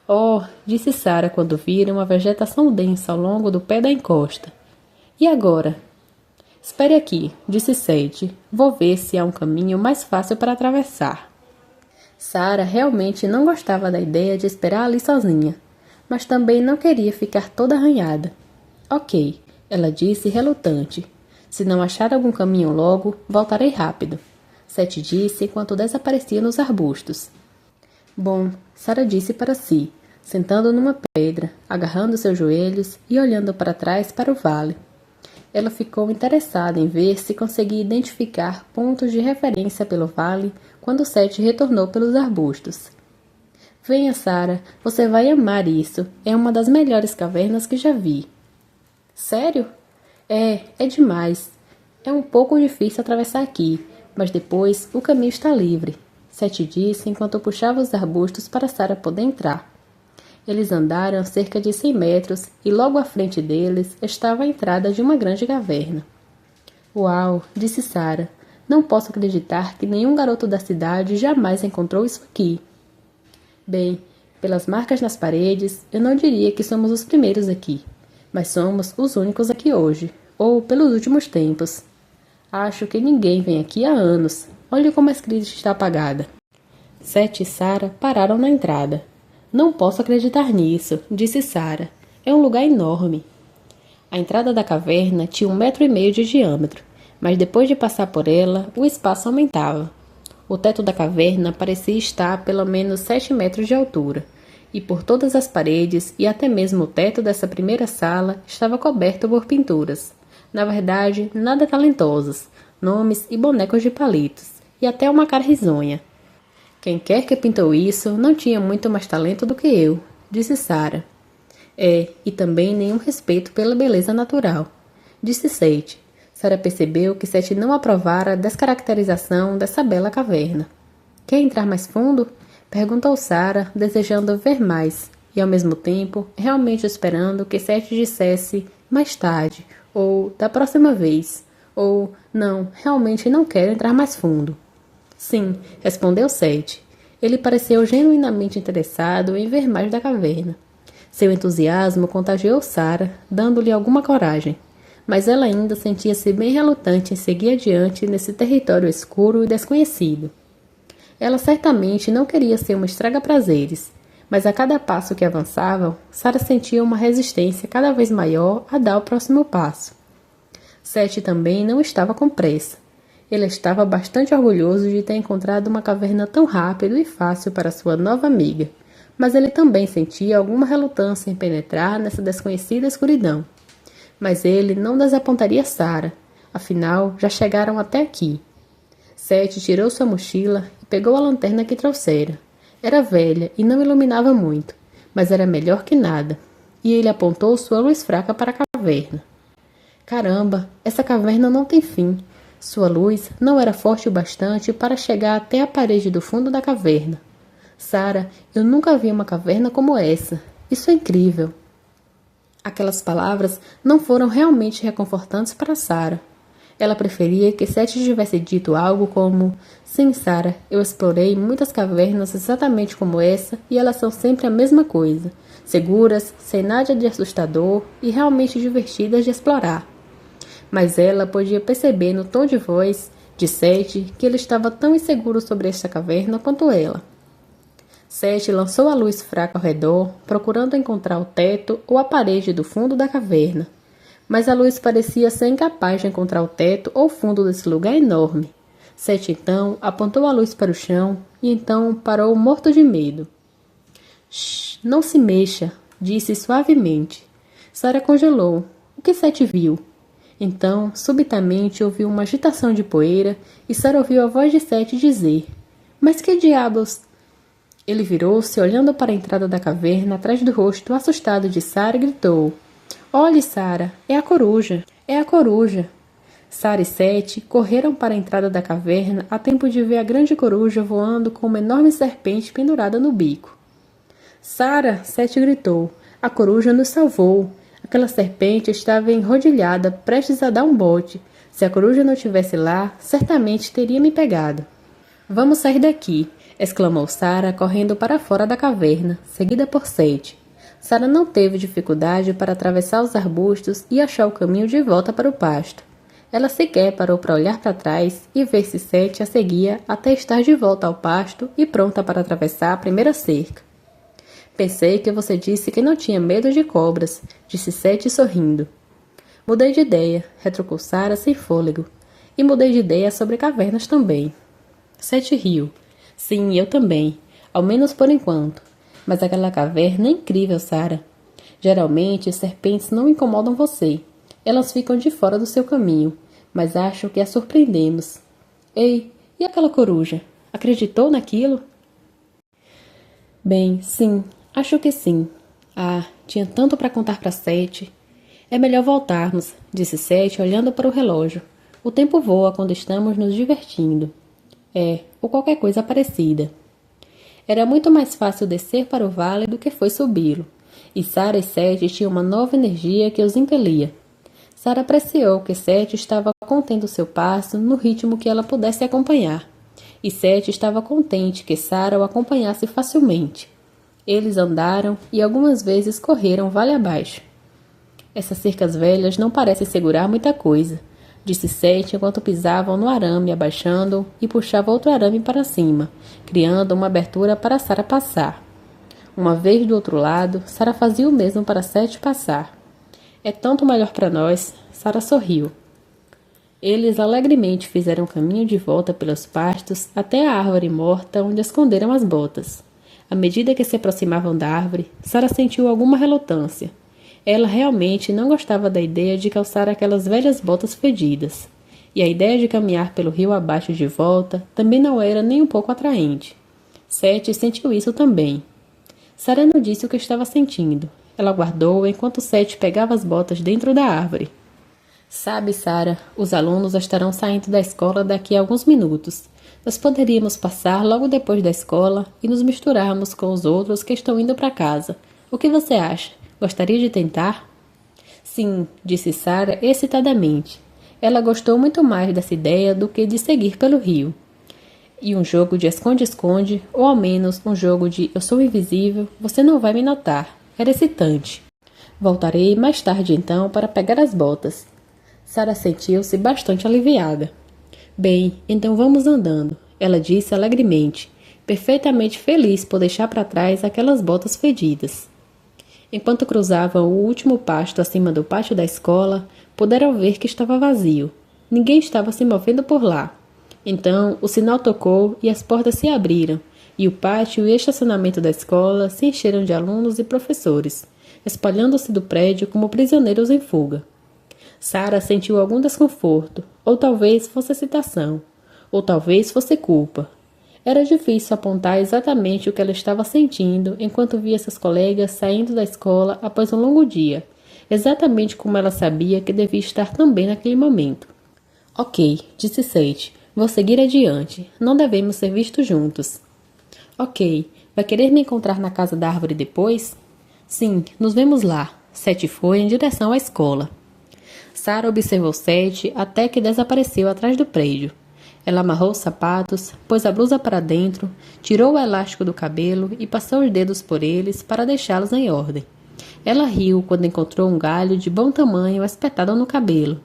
Oh, disse Sarah quando viram a vegetação densa ao longo do pé da encosta. E agora? Espere aqui, disse Sete. Vou ver se há um caminho mais fácil para atravessar. Sarah realmente não gostava da ideia de esperar ali sozinha, mas também não queria ficar toda arranhada. Ok, ela disse relutante. Se não achar algum caminho logo, voltarei rápido. Sete disse enquanto desaparecia nos arbustos. Bom, Sarah disse para si, sentando numa pedra, agarrando seus joelhos e olhando para trás para o vale. Ela ficou interessada em ver se conseguia identificar pontos de referência pelo vale quando Sete retornou pelos arbustos. Venha, Sarah, você vai amar isso. É uma das melhores cavernas que já vi. Sério? É demais. É um pouco difícil atravessar aqui, mas depois o caminho está livre. Sete disse enquanto puxava os arbustos para Sarah poder entrar. Eles andaram cerca de 100 metros e logo à frente deles estava a entrada de uma grande caverna. Uau, disse Sarah. Não posso acreditar que nenhum garoto da cidade jamais encontrou isso aqui. Bem, pelas marcas nas paredes, eu não diria que somos os primeiros aqui, mas somos os únicos aqui hoje, ou pelos últimos tempos. Acho que ninguém vem aqui há anos. Olhe como a escrita está apagada. Sete e Sarah pararam na entrada. Não posso acreditar nisso, disse Sarah. É um lugar enorme. A entrada da caverna tinha 1,5 metros de diâmetro, mas depois de passar por ela, o espaço aumentava. O teto da caverna parecia estar a pelo menos 7 metros de altura, e por todas as paredes e até mesmo o teto dessa primeira sala estava coberto por pinturas. Na verdade, nada talentosas, nomes e bonecos de palitos, e até uma cara risonha. Quem quer que pintou isso não tinha muito mais talento do que eu, disse Sara. E também nenhum respeito pela beleza natural, disse Seth. Sara percebeu que Seth não aprovara a descaracterização dessa bela caverna. Quer entrar mais fundo? Perguntou Sara, desejando ver mais, e ao mesmo tempo realmente esperando que Seth dissesse mais tarde, ou da próxima vez, ou não, realmente não quero entrar mais fundo. Sim, respondeu Seth. Ele pareceu genuinamente interessado em ver mais da caverna. Seu entusiasmo contagiou Sara, dando-lhe alguma coragem, mas ela ainda sentia-se bem relutante em seguir adiante nesse território escuro e desconhecido. Ela certamente não queria ser uma estraga-prazeres, mas a cada passo que avançavam, Sara sentia uma resistência cada vez maior a dar o próximo passo. Seth também não estava com pressa. Ele estava bastante orgulhoso de ter encontrado uma caverna tão rápido e fácil para sua nova amiga, mas ele também sentia alguma relutância em penetrar nessa desconhecida escuridão. Mas ele não desapontaria Sara, afinal já chegaram até aqui. Seth tirou sua mochila e pegou a lanterna que trouxera. Era velha e não iluminava muito, mas era melhor que nada, e ele apontou sua luz fraca para a caverna. Caramba, essa caverna não tem fim. Sua luz não era forte o bastante para chegar até a parede do fundo da caverna. Sara, eu nunca vi uma caverna como essa. Isso é incrível. Aquelas palavras não foram realmente reconfortantes para Sara. Ela preferia que Seth tivesse dito algo como: sim, Sara, eu explorei muitas cavernas exatamente como essa e elas são sempre a mesma coisa, seguras, sem nada de assustador e realmente divertidas de explorar. Mas ela podia perceber no tom de voz de Seth que ele estava tão inseguro sobre esta caverna quanto ela. Seth lançou a luz fraca ao redor, procurando encontrar o teto ou a parede do fundo da caverna. Mas a luz parecia ser incapaz de encontrar o teto ou fundo desse lugar enorme. Seth então apontou a luz para o chão e então parou morto de medo. Shh, não se mexa, disse suavemente. Sara congelou. O que Seth viu? Então, subitamente, ouviu uma agitação de poeira e Sara ouviu a voz de Seth dizer: mas que diabos? Ele virou-se, olhando para a entrada da caverna, atrás do rosto assustado de Sara, e gritou: olhe, Sara, é a coruja, é a coruja. Sara e Seth correram para a entrada da caverna a tempo de ver a grande coruja voando com uma enorme serpente pendurada no bico. Sara, Seth gritou, a coruja nos salvou. Aquela serpente estava enrodilhada, prestes a dar um bote. Se a coruja não estivesse lá, certamente teria me pegado. Vamos sair daqui, exclamou Sara, correndo para fora da caverna, seguida por Seth. Sara não teve dificuldade para atravessar os arbustos e achar o caminho de volta para o pasto. Ela sequer parou para olhar para trás e ver se Seth a seguia até estar de volta ao pasto e pronta para atravessar a primeira cerca. Pensei que você disse que não tinha medo de cobras, disse Seth sorrindo. Mudei de ideia, retrucou Sara sem fôlego. E mudei de ideia sobre cavernas também. Seth riu. Sim, eu também, ao menos por enquanto. Mas aquela caverna é incrível, Sara. Geralmente, serpentes não incomodam você. Elas ficam de fora do seu caminho, mas acho que a surpreendemos. Ei, e aquela coruja? Acreditou naquilo? Bem, sim, acho que sim. Ah, tinha tanto para contar para Seth. É melhor voltarmos, disse Seth olhando para o relógio. O tempo voa quando estamos nos divertindo. Ou qualquer coisa parecida. Era muito mais fácil descer para o vale do que foi subi-lo, e Sara e Seth tinham uma nova energia que os impelia. Sara apreciou que Seth estava contendo seu passo no ritmo que ela pudesse acompanhar, e Seth estava contente que Sara o acompanhasse facilmente. Eles andaram e algumas vezes correram vale abaixo. Essas cercas velhas não parecem segurar muita coisa, disse Seth enquanto pisavam no arame, abaixando e puxava outro arame para cima, criando uma abertura para Sara passar. Uma vez do outro lado, Sara fazia o mesmo para Seth passar. É tanto melhor para nós, Sara sorriu. Eles alegremente fizeram caminho de volta pelos pastos até a árvore morta onde esconderam as botas. À medida que se aproximavam da árvore, Sara sentiu alguma relutância. Ela realmente não gostava da ideia de calçar aquelas velhas botas fedidas. e a ideia de caminhar pelo rio abaixo de volta também não era nem um pouco atraente. Sete sentiu isso também. Sara não disse o que estava sentindo. Ela aguardou enquanto Sete pegava as botas dentro da árvore. Sabe, Sara, os alunos estarão saindo da escola daqui a alguns minutos. Nós poderíamos passar logo depois da escola e nos misturarmos com os outros que estão indo para casa. O que você acha? Gostaria de tentar? Sim, disse Sara excitadamente. Ela gostou muito mais dessa ideia do que de seguir pelo rio. E um jogo de esconde-esconde, ou ao menos um jogo de eu sou invisível, você não vai me notar. Era excitante. Voltarei mais tarde então para pegar as botas. Sara sentiu-se bastante aliviada. Bem, então vamos andando, ela disse alegremente, perfeitamente feliz por deixar para trás aquelas botas fedidas. Enquanto cruzavam o último pasto acima do pátio da escola, puderam ver que estava vazio. Ninguém estava se movendo por lá. Então, o sinal tocou e as portas se abriram, e o pátio e o estacionamento da escola se encheram de alunos e professores, espalhando-se do prédio como prisioneiros em fuga. Sara sentiu algum desconforto, ou talvez fosse excitação, ou talvez fosse culpa. Era difícil apontar exatamente o que ela estava sentindo enquanto via seus colegas saindo da escola após um longo dia, exatamente como ela sabia que devia estar também naquele momento. Ok, disse Sete, vou seguir adiante, não devemos ser vistos juntos. Ok, vai querer me encontrar na casa da árvore depois? Sim, nos vemos lá. Sete foi em direção à escola. Sara observou Sete até que desapareceu atrás do prédio. Ela amarrou os sapatos, pôs a blusa para dentro, tirou o elástico do cabelo e passou os dedos por eles para deixá-los em ordem. Ela riu quando encontrou um galho de bom tamanho espetado no cabelo.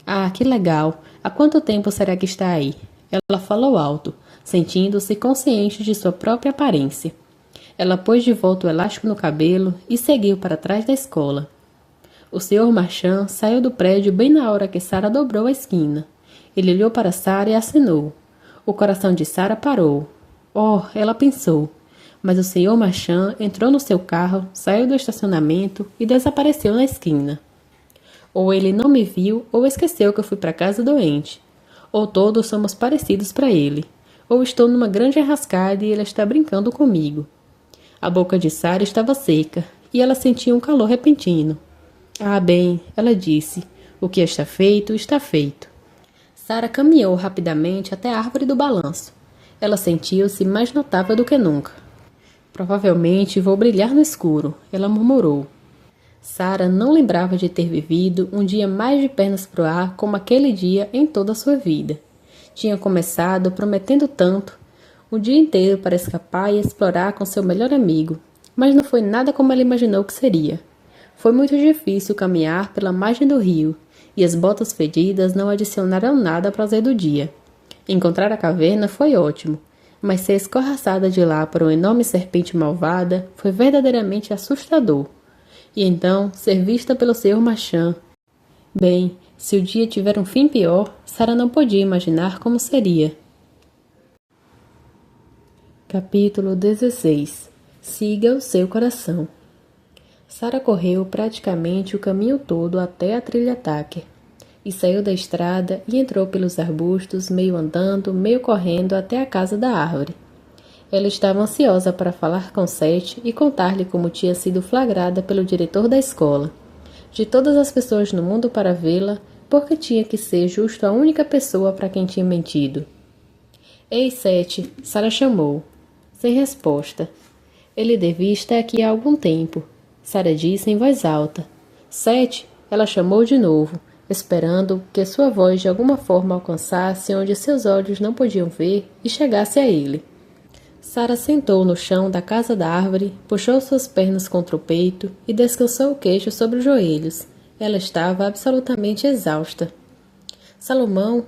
Ah, que legal! Há quanto tempo será que está aí? Ela falou alto, sentindo-se consciente de sua própria aparência. Ela pôs de volta o elástico no cabelo e seguiu para trás da escola. O Sr. Marchand saiu do prédio bem na hora que Sara dobrou a esquina. Ele olhou para Sara e acenou. O coração de Sara parou. Oh, ela pensou. Mas o Sr. Marchand entrou no seu carro, saiu do estacionamento e desapareceu na esquina. Ou ele não me viu ou esqueceu que eu fui para casa doente. Ou todos somos parecidos para ele. Ou estou numa grande enrascada e ele está brincando comigo. A boca de Sara estava seca e ela sentia um calor repentino. Ah, bem, ela disse, o que está feito, está feito. Sara caminhou rapidamente até a árvore do balanço. Ela sentiu-se mais notável do que nunca. Provavelmente vou brilhar no escuro, ela murmurou. Sara não lembrava de ter vivido um dia mais de pernas pro ar como aquele dia em toda a sua vida. Tinha começado prometendo tanto, o dia inteiro para escapar e explorar com seu melhor amigo, mas não foi nada como ela imaginou que seria. Foi muito difícil caminhar pela margem do rio, e as botas fedidas não adicionaram nada ao prazer do dia. Encontrar a caverna foi ótimo, mas ser escorraçada de lá por uma enorme serpente malvada foi verdadeiramente assustador. E então, ser vista pelo Sr. Marchand. Bem, se o dia tiver um fim pior, Sara não podia imaginar como seria. Capítulo 16. Siga o seu coração. Sara correu praticamente o caminho todo até a trilha Tucker, e saiu da estrada e entrou pelos arbustos, meio andando, meio correndo até a casa da árvore. Ela estava ansiosa para falar com Sete e contar-lhe como tinha sido flagrada pelo diretor da escola. De todas as pessoas no mundo para vê-la, porque tinha que ser justo a única pessoa para quem tinha mentido. Ei, Sete, Sara chamou. Sem resposta. Ele devia estar aqui há algum tempo. Sara disse em voz alta. Sete, ela chamou de novo, esperando que sua voz de alguma forma alcançasse onde seus olhos não podiam ver e chegasse a ele. Sara sentou no chão da casa da árvore, puxou suas pernas contra o peito e descansou o queixo sobre os joelhos. Ela estava absolutamente exausta. Salomão,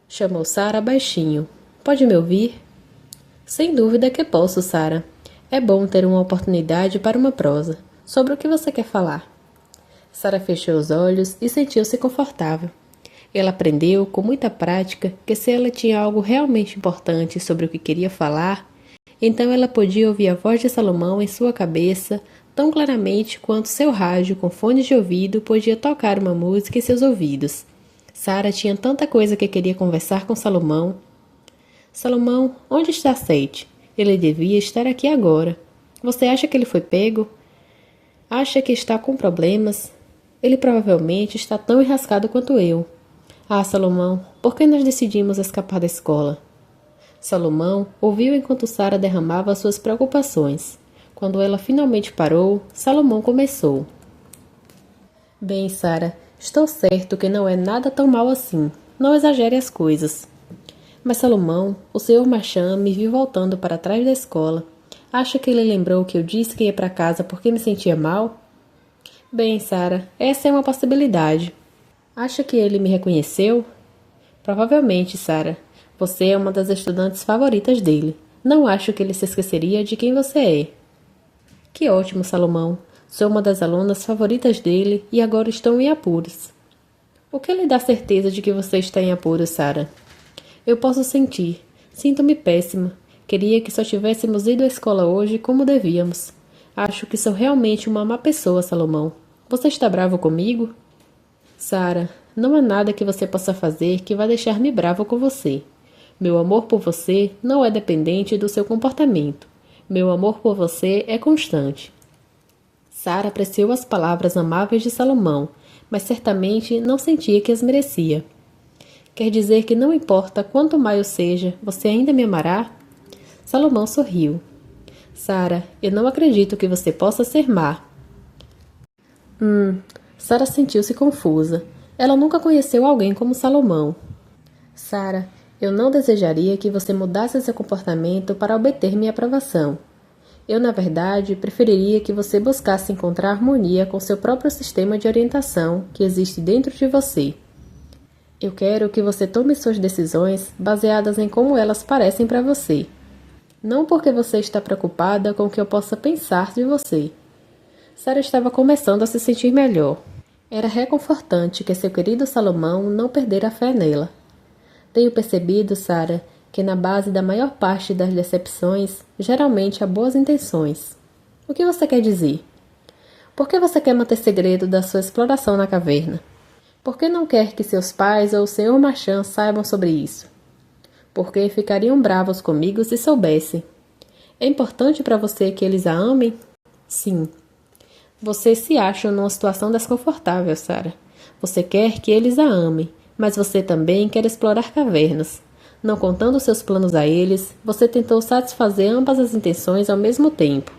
chamou Sara baixinho. Pode me ouvir? Sem dúvida que posso, Sara. É bom ter uma oportunidade para uma prosa. Sobre o que você quer falar? Sara fechou os olhos e sentiu-se confortável. Ela aprendeu, com muita prática, que se ela tinha algo realmente importante sobre o que queria falar, então ela podia ouvir a voz de Salomão em sua cabeça tão claramente quanto seu rádio com fones de ouvido podia tocar uma música em seus ouvidos. Sara tinha tanta coisa que queria conversar com Salomão. Salomão, onde está Seth? Ele devia estar aqui agora. Você acha que ele foi pego? Acha que está com problemas? Ele provavelmente está tão enrascado quanto eu. Ah, Salomão, por que nós decidimos escapar da escola? Salomão ouviu enquanto Sara derramava suas preocupações. Quando ela finalmente parou, Salomão começou. Bem, Sara, estou certo que não é nada tão mal assim. Não exagere as coisas. Mas Salomão, o senhor Marchand me viu voltando para trás da escola. Acha que ele lembrou que eu disse que ia para casa porque me sentia mal? Bem, Sara, essa é uma possibilidade. Acha que ele me reconheceu? Provavelmente, Sara. Você é uma das estudantes favoritas dele. Não acho que ele se esqueceria de quem você é. Que ótimo, Salomão. Sou uma das alunas favoritas dele e agora estou em apuros. O que lhe dá certeza de que você está em apuros, Sara? Eu posso sentir. Sinto-me péssima. Queria que só tivéssemos ido à escola hoje como devíamos. Acho que sou realmente uma má pessoa, Salomão. Você está bravo comigo? Sara, não há nada que você possa fazer que vá deixar-me bravo com você. Meu amor por você não é dependente do seu comportamento. Meu amor por você é constante. Sara apreciou as palavras amáveis de Salomão, mas certamente não sentia que as merecia. Quer dizer que não importa quanto má eu seja, você ainda me amará? Salomão sorriu. Sara, eu não acredito que você possa ser má. Sara sentiu-se confusa. Ela nunca conheceu alguém como Salomão. Sara, eu não desejaria que você mudasse seu comportamento para obter minha aprovação. Eu, na verdade, preferiria que você buscasse encontrar harmonia com seu próprio sistema de orientação que existe dentro de você. Eu quero que você tome suas decisões baseadas em como elas parecem para você. Não porque você está preocupada com o que eu possa pensar de você. Sara estava começando a se sentir melhor. Era reconfortante que seu querido Salomão não perdera a fé nela. Tenho percebido, Sara, que na base da maior parte das decepções, geralmente há boas intenções. O que você quer dizer? Por que você quer manter segredo da sua exploração na caverna? Por que não quer que seus pais ou o Sr. Marchand saibam sobre isso? Porque ficariam bravos comigo se soubessem. É importante para você que eles a amem? Sim. Você se acha numa situação desconfortável, Sara. Você quer que eles a amem, mas você também quer explorar cavernas. Não contando seus planos a eles, você tentou satisfazer ambas as intenções ao mesmo tempo.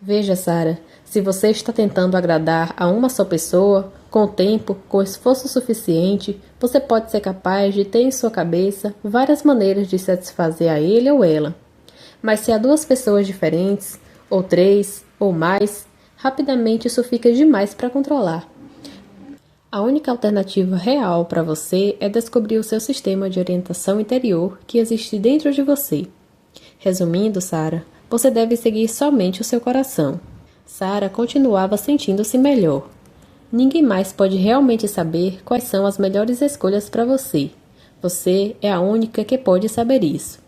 Veja, Sara, se você está tentando agradar a uma só pessoa, com o tempo, com esforço suficiente, você pode ser capaz de ter em sua cabeça várias maneiras de satisfazer a ele ou ela. Mas se há duas pessoas diferentes, ou três, ou mais, rapidamente isso fica demais para controlar. A única alternativa real para você é descobrir o seu sistema de orientação interior que existe dentro de você. Resumindo, Sara, você deve seguir somente o seu coração. Sara continuava sentindo-se melhor. Ninguém mais pode realmente saber quais são as melhores escolhas para você. Você é a única que pode saber isso.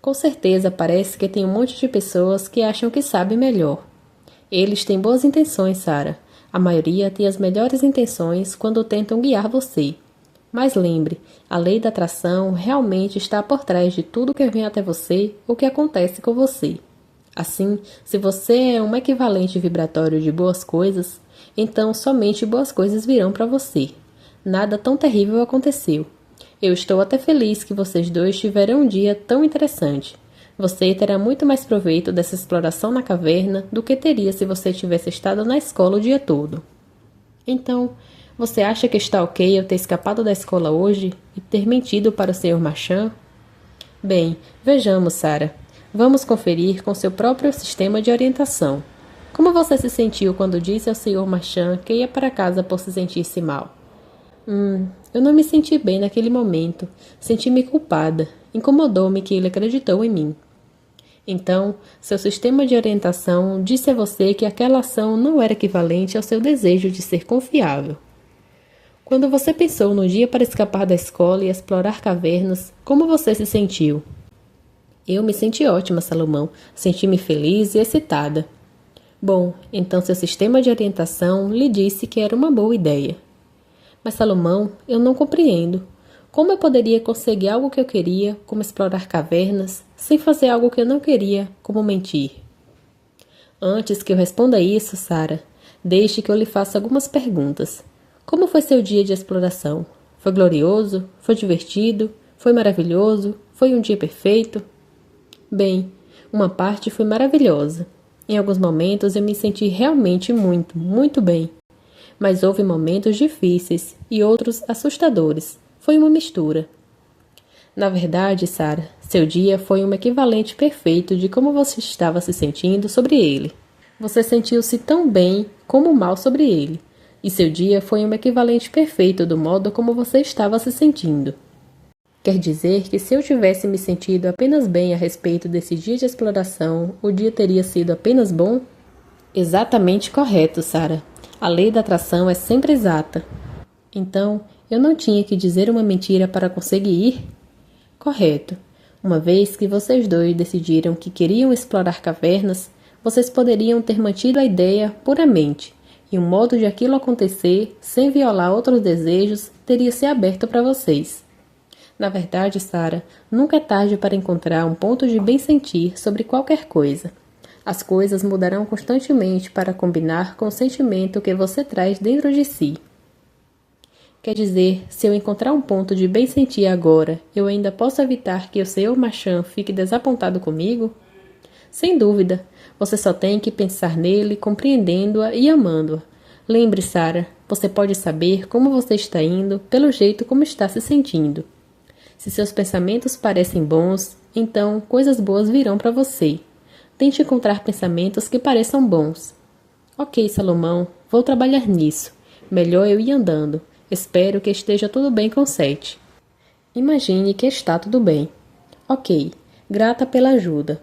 Com certeza parece que tem um monte de pessoas que acham que sabem melhor. Eles têm boas intenções, Sara. A maioria tem as melhores intenções quando tentam guiar você. Mas lembre, a lei da atração realmente está por trás de tudo que vem até você ou que acontece com você. Assim, se você é um equivalente vibratório de boas coisas, então somente boas coisas virão para você. Nada tão terrível aconteceu. Eu estou até feliz que vocês dois tiveram um dia tão interessante. Você terá muito mais proveito dessa exploração na caverna do que teria se você tivesse estado na escola o dia todo. Então, você acha que está ok eu ter escapado da escola hoje e ter mentido para o Sr. Marchand? Bem, vejamos, Sara. Vamos conferir com seu próprio sistema de orientação. Como você se sentiu quando disse ao Sr. Marchand que ia para casa por se sentir-se mal? Eu não me senti bem naquele momento. Senti-me culpada. Incomodou-me que ele acreditou em mim. Então, seu sistema de orientação disse a você que aquela ação não era equivalente ao seu desejo de ser confiável. Quando você pensou no dia para escapar da escola e explorar cavernas, como você se sentiu? Eu me senti ótima, Salomão. Senti-me feliz e excitada. Bom, então seu sistema de orientação lhe disse que era uma boa ideia. Mas Salomão, eu não compreendo. Como eu poderia conseguir algo que eu queria, como explorar cavernas, sem fazer algo que eu não queria, como mentir? Antes que eu responda isso, Sara, deixe que eu lhe faça algumas perguntas. Como foi seu dia de exploração? Foi glorioso? Foi divertido? Foi maravilhoso? Foi um dia perfeito? Bem, uma parte foi maravilhosa. Em alguns momentos eu me senti realmente muito, muito bem. Mas houve momentos difíceis e outros assustadores. Foi uma mistura. Na verdade, Sara, seu dia foi um equivalente perfeito de como você estava se sentindo sobre ele. Você sentiu-se tão bem como mal sobre ele, e seu dia foi um equivalente perfeito do modo como você estava se sentindo. Quer dizer que se eu tivesse me sentido apenas bem a respeito desse dia de exploração, o dia teria sido apenas bom? Exatamente correto, Sara. A lei da atração é sempre exata. Então, eu não tinha que dizer uma mentira para conseguir ir? Correto. Uma vez que vocês dois decidiram que queriam explorar cavernas, vocês poderiam ter mantido a ideia puramente, e o modo de aquilo acontecer, sem violar outros desejos, teria se aberto para vocês. Na verdade, Sara, nunca é tarde para encontrar um ponto de bem-sentir sobre qualquer coisa. As coisas mudarão constantemente para combinar com o sentimento que você traz dentro de si. Quer dizer, se eu encontrar um ponto de bem-sentir agora, eu ainda posso evitar que o Sr. Marchand fique desapontado comigo? Sem dúvida, você só tem que pensar nele, compreendendo-a e amando-a. Lembre, Sara, você pode saber como você está indo pelo jeito como está se sentindo. Se seus pensamentos parecem bons, então coisas boas virão para você. Tente encontrar pensamentos que pareçam bons. Ok, Salomão, vou trabalhar nisso. Melhor eu ir andando. Espero que esteja tudo bem com Sete. Imagine que está tudo bem. Ok, grata pela ajuda.